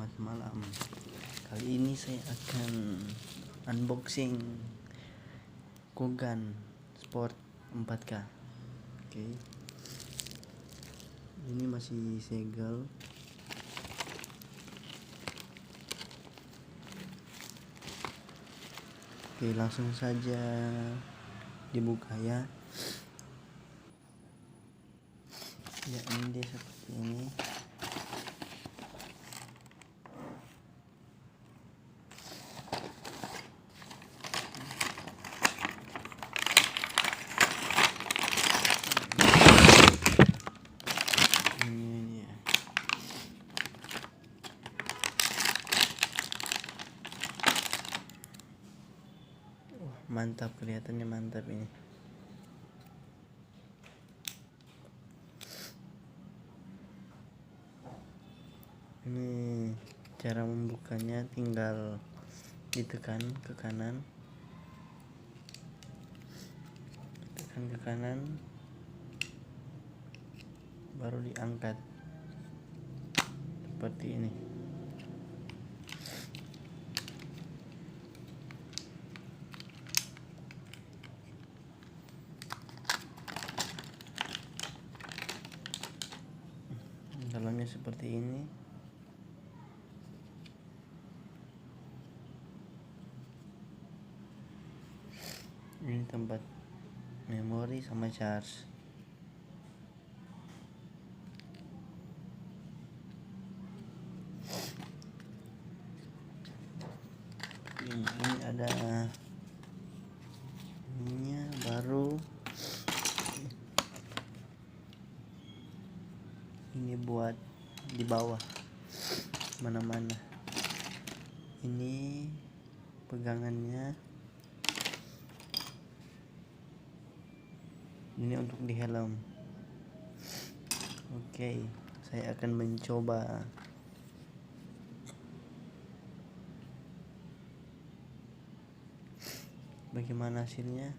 Selamat malam. Kali ini saya akan unboxing Kugan Sport 4K. Oke. Ini masih segel. Oke, langsung saja dibuka ya. Ya, ini dia seperti ini. Ini dia. Mantap, kelihatannya mantap ini. Ini cara membukanya, tinggal ditekan ke kanan, baru diangkat seperti ini. Dalamnya seperti ini. Ini tempat memori sama charge. Ini ada ininya baru. Ini buat di bawah mana-mana. Ini pegangannya. Ini untuk di helm. Oke, saya akan mencoba. Bagaimana hasilnya?